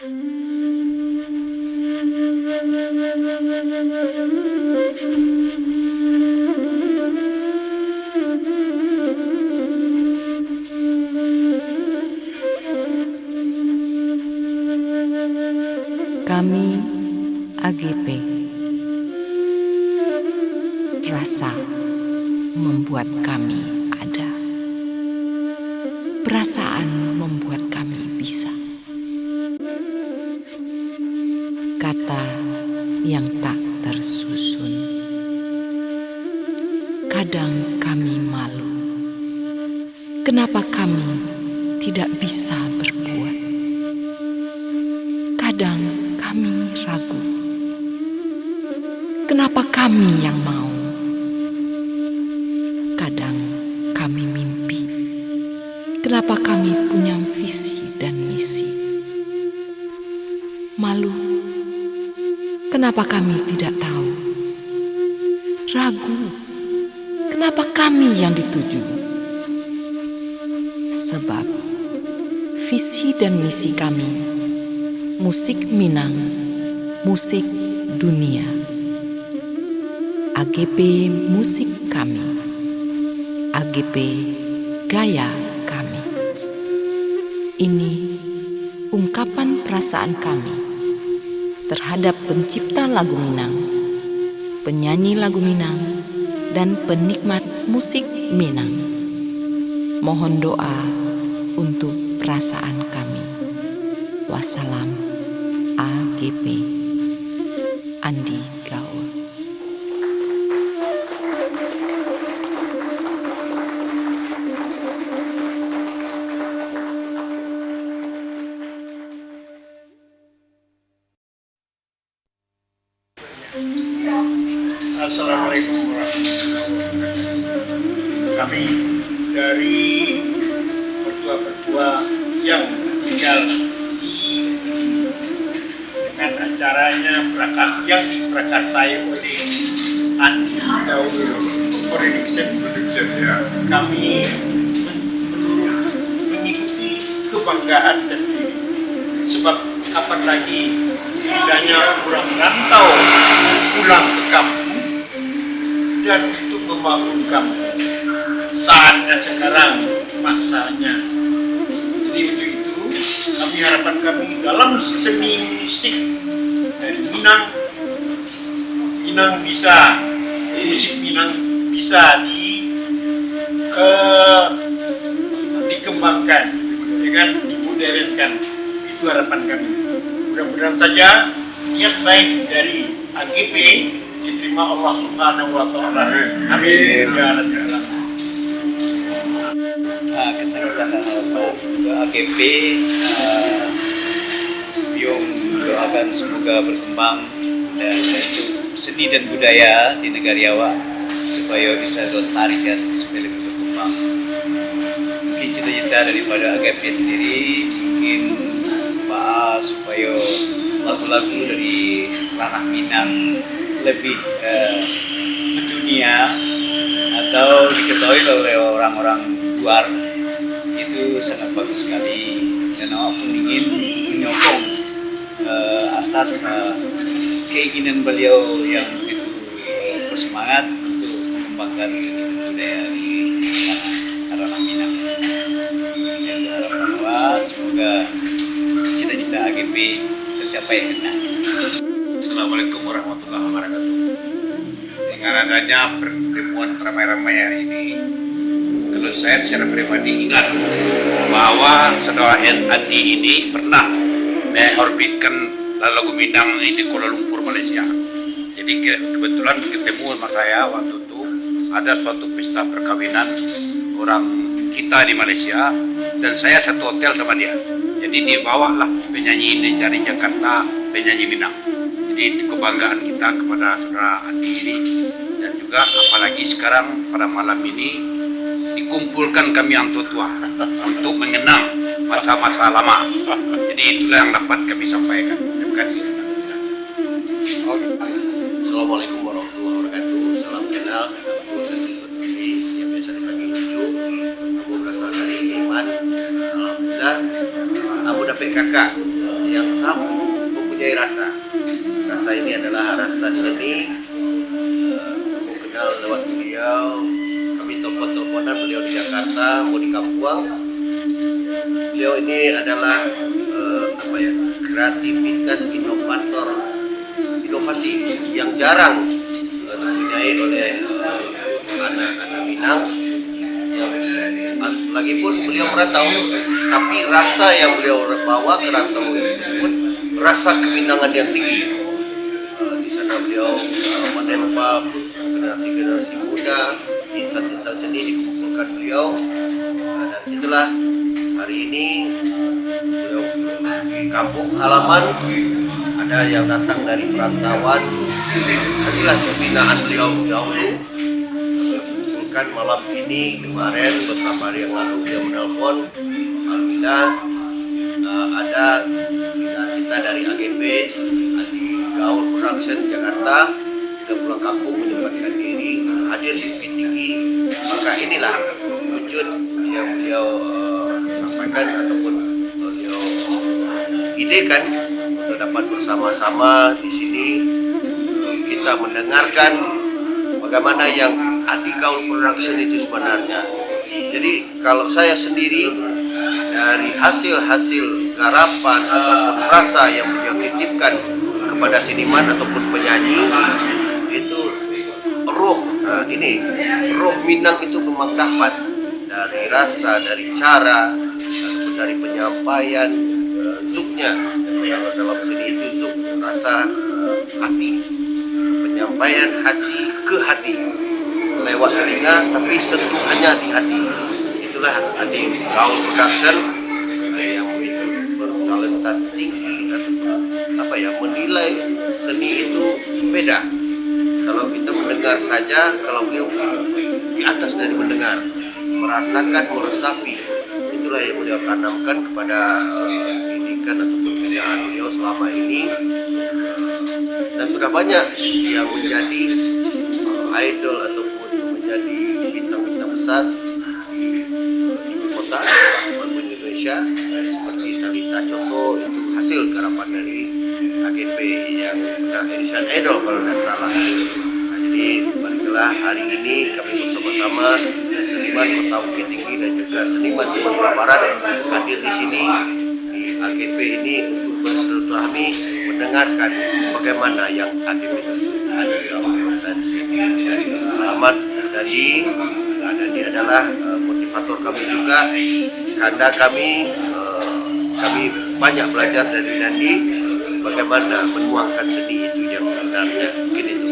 Kami AGP. Rasa membuat kami ada. Perasaan membuat kami bisa. Kata yang tak tersusun. Kadang kami malu. Kenapa kami tidak bisa berbuat? Kadang kami ragu. Kenapa kami yang mau? Kadang kami mimpi. Kenapa kami punya visi dan misi? Malu. Kenapa kami tidak tahu? Ragu. Kenapa kami yang dituju? Sebab visi dan misi kami musik Minang, musik dunia. AGP musik kami, AGP gaya kami. Ini ungkapan perasaan kami terhadap pencipta lagu Minang, penyanyi lagu Minang, dan penikmat musik Minang. Mohon doa untuk perasaan kami. Wassalam. AGP. Andi Gaul. Assalamualaikum warahmatullahi wabarakatuh. Kami dari berdua yang tinggal dengan acaranya yang diprakarsai oleh Andi Gaul Production ya. Kami mengikuti kebanggaan tersendiri. Sebab kapan lagi istilahnya orang rantau pulang ke kampung dan untuk membangun kampung. Saatnya sekarang, masanya. Jadi untuk itu kami harapan kami dalam seni musik dari Minang bisa musik Minang bisa dikembangkan, dengan dimodernkan. Itu harapan kami. Mudah-mudahan saja niat baik dari AGP diterima Allah Subhanahu wa Ta'ala. Amin. Kesan-kesan Pak AGP, Biung doakan semoga berkembang dan itu seni dan budaya di negara supaya bisa dilestarikan supaya lebih berkembang. Mungkin cita-cita daripada AGP sendiri mungkin supaya lagu-lagu dari ranah Minang lebih mendunia atau diketahui oleh orang-orang luar. Itu sangat bagus sekali dan awak pun ingin menyokong atas keinginan beliau yang begitu bersemangat untuk mengembangkan seni dan budaya di ranah Minang. Dan harapan awak semoga cita-cita AGP tercapai. Assalamualaikum warahmatullahi wabarakatuh. Dengan adanya pertemuan ramai-ramai hari ini, kalau saya secara pribadi ingat bahwa saudara Andi ini pernah mengorbitkan lagu Minang ini di Kuala Lumpur, Malaysia. Jadi kebetulan ketemu sama saya waktu itu ada suatu pesta perkawinan orang kita di Malaysia dan saya satu hotel sama dia. Jadi dibawalah penyanyi ini dari Jakarta, penyanyi Minang. Jadi itu kebanggaan kita kepada saudara Andi ini, dan juga apalagi sekarang pada malam ini dikumpulkan kami yang tua untuk mengenang masa-masa lama. Jadi itulah yang dapat kami sampaikan. Terima kasih. Assalamualaikum warahmatullahi wabarakatuh. Salam kenal, aku Dani Sotimi yang biasa dipanggil Lucu. Aku berasal dari Iman. Alhamdulillah, aku dapat kakak. yang sama mempunyai rasa. Rasa ini adalah rasa seni. Aku kenal lewat beliau, kami telepon-teleponan, beliau di Jakarta, mau di Kapuang. Beliau ini adalah kreativitas inovator, inovasi yang jarang dipunyai oleh anak-anak Minang. Lagipun beliau merantau, tapi rasa yang beliau bawa ke rantau tersebut rasa keminangan yang tinggi. Di sana beliau menempa generasi-generasi muda, insan-insan seni dikumpulkan beliau. Dan itulah hari ini beliau di kampung halaman ada yang datang dari perantauan, hasil binaan beliau dahulu. Kan malam ini kemarin beberapa hari yang lalu dia menelpon, alhamdulillah ada kita dari AGP di Gaul Production Jakarta sudah pulang kampung menyempatkan diri hadir di Bukit Tinggi. Maka inilah wujud yang beliau sampaikan ataupun beliau idekan untuk dapat bersama-sama di sini kita mendengarkan bagaimana yang Adi Gaul Production itu sebenarnya. Jadi kalau saya sendiri dari hasil-hasil garapan ataupun rasa yang beliau titipkan kepada seniman ataupun penyanyi itu roh. Nah, ini roh Minang itu memang dapat dari rasa, dari cara ataupun dari penyampaian zuknya. Kalau dalam seni itu zuk, rasa, hati, penyampaian hati ke hati lewat telinga tapi sentuhannya di hati. Itulah Adi Gaul Production yang begitu bertalenta tinggi atau menilai seni itu beda. Kalau kita mendengar saja, kalau beliau di atas dari mendengar, merasakan, meresapi, itulah yang beliau tanamkan kepada pendidikan atau pembinaan beliau selama ini. Dan sudah banyak yang menjadi idol ataupun menjadi bintang-bintang besar di ibu kota maupun Indonesia, seperti Tabita Coko, itu hasil garapan dari AGP yang sudah Indonesian Idol kalau tidak salah. Nah, jadi marilah hari ini kami bersama-sama seniman Kota Bukit Tinggi dan juga seniman Sumatera Barat hadir di sini di AGP ini untuk bersilaturahmi, mendengarkan bagaimana yang AGP itu dan selamat Dandi. Dandi adalah motivator kami juga, karena kami banyak belajar dari Dandi bagaimana menuangkan seni itu yang sebenarnya. Mungkin itu.